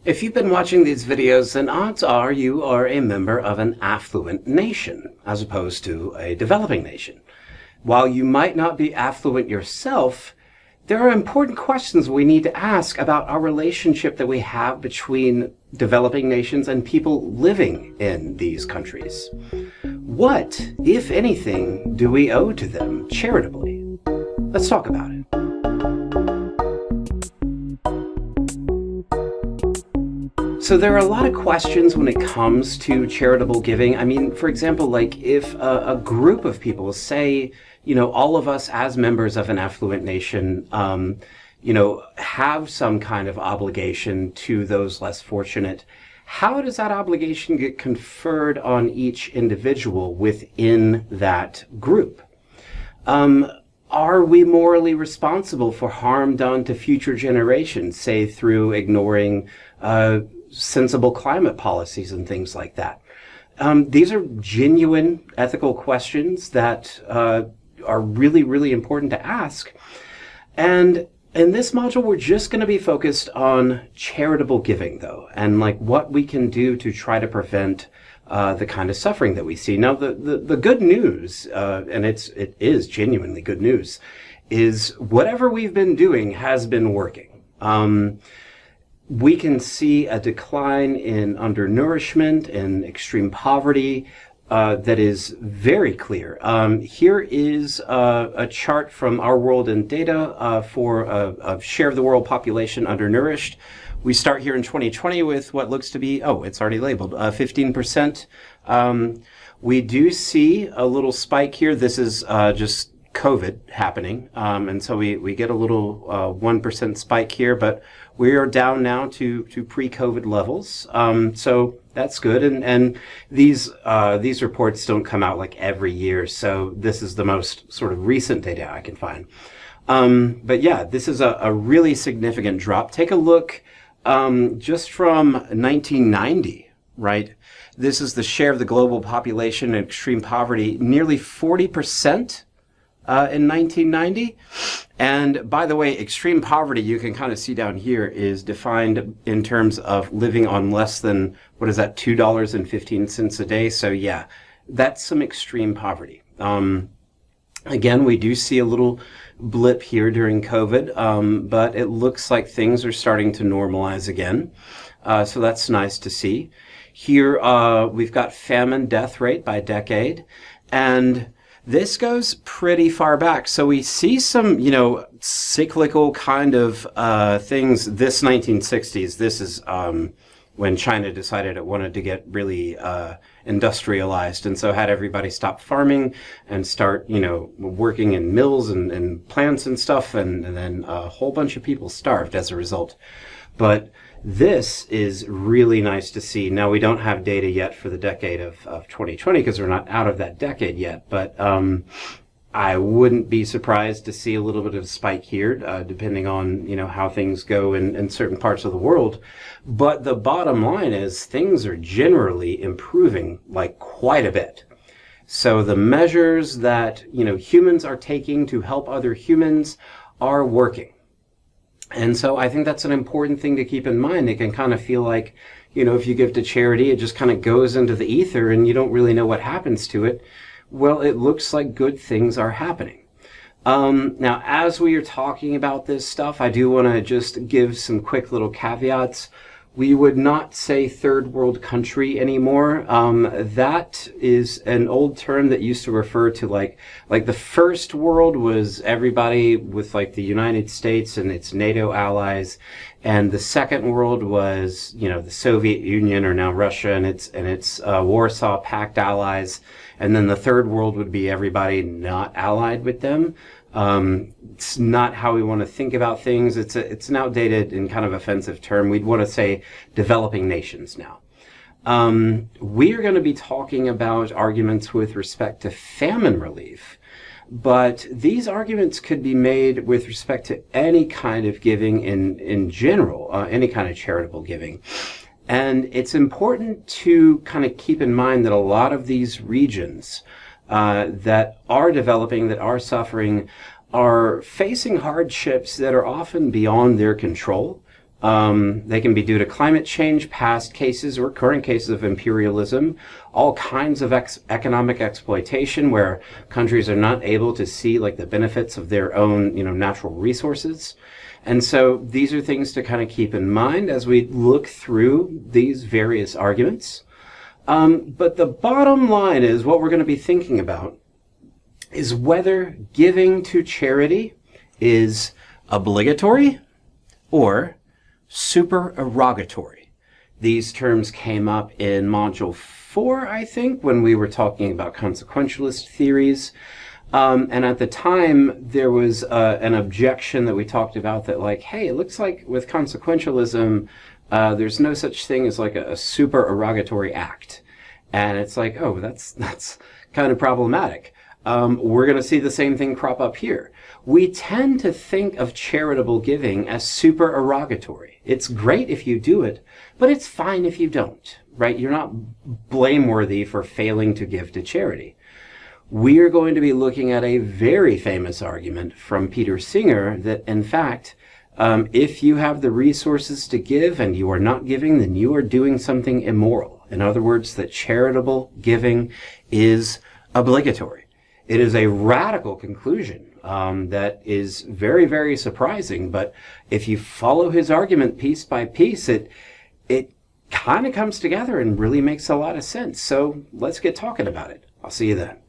If you've been watching these videos, then odds are you are a member of an affluent nation, as opposed to a developing nation. While you might not be affluent yourself, there are important questions we need to ask about our relationship that we have between developing nations and people living in these countries. What, if anything, do we owe to them charitably? Let's talk about it. So there are a lot of questions when it comes to charitable giving. I mean, for example, like if a group of people, say, all of us as members of an affluent nation, have some kind of obligation to those less fortunate, how does that obligation get conferred on each individual within that group? Are we morally responsible for harm done to future generations, say through ignoring sensible climate policies and things like that? These are genuine ethical questions that are really, really important to ask. And in this module, we're just going to be focused on charitable giving, though, and like what we can do to try to prevent the kind of suffering that we see. Now, the good news, and it is genuinely good news, is whatever we've been doing has been working. We can see a decline in undernourishment and extreme poverty that is very clear. Here is a chart from Our World in Data for a share of the world population undernourished. We start here in 2020 with what looks to be, it's already labeled, 15%. We do see a little spike here. This is just COVID happening. And so we get a little 1% spike here, but we are down now to pre-COVID levels. So that's good. And these reports don't come out like every year. So this is the most sort of recent data I can find. But yeah, this is a really significant drop. Take a look just from 1990, right? This is the share of the global population in extreme poverty, nearly 40%. In 1990. And by the way, extreme poverty, you can kind of see down here, is defined in terms of living on less than, what is that, $2.15 a day. So yeah, that's some extreme poverty. Again, we do see a little blip here during COVID, but it looks like things are starting to normalize again. So that's nice to see. Here, we've got famine death rate by decade, and this goes pretty far back. So we see some, cyclical kind of things. This 1960s, this is when China decided it wanted to get really industrialized, and so had everybody stop farming and start, working in mills and plants and stuff, and then a whole bunch of people starved as a result. But this is really nice to see. Now, we don't have data yet for the decade of 2020 because we're not out of that decade yet, but I wouldn't be surprised to see a little bit of a spike here, depending on, how things go in certain parts of the world. But the bottom line is things are generally improving, like, quite a bit. So the measures that, humans are taking to help other humans are working. And so I think that's an important thing to keep in mind. It can kind of feel like, if you give to charity, it just kind of goes into the ether and you don't really know what happens to it. Well, it looks like good things are happening. Now, as we are talking about this stuff, I do want to just give some quick little caveats. We would not say third world country anymore. That is an old term that used to refer to like the first world was everybody with like the United States and its NATO allies. And the second world was, the Soviet Union, or now Russia and its Warsaw Pact allies. And then the third world would be everybody not allied with them. It's not how we want to think about things. It's an outdated and kind of offensive term. We'd want to say developing nations now. We are going to be talking about arguments with respect to famine relief, but these arguments could be made with respect to any kind of giving in general, any kind of charitable giving. And it's important to kind of keep in mind that a lot of these regions that are developing, that are suffering, are facing hardships that are often beyond their control. They can be due to climate change, past cases or current cases of imperialism, all kinds of economic exploitation where countries are not able to see like the benefits of their own, natural resources. And so these are things to kind of keep in mind as we look through these various arguments. But the bottom line is what we're going to be thinking about is whether giving to charity is obligatory or supererogatory. These terms came up in Module 4, I think, when we were talking about consequentialist theories. And at the time, there was an objection that we talked about that, like, hey, it looks like with consequentialism, there's no such thing as like a supererogatory act. And it's like, oh, that's kind of problematic. We're going to see the same thing crop up here. We tend to think of charitable giving as supererogatory. It's great if you do it, but it's fine if you don't, right? You're not blameworthy for failing to give to charity. We are going to be looking at a very famous argument from Peter Singer that, in fact, if you have the resources to give and you are not giving, then you are doing something immoral. In other words, that charitable giving is obligatory. It is a radical conclusion that is very, very surprising. But if you follow his argument piece by piece, it kind of comes together and really makes a lot of sense. So let's get talking about it. I'll see you then.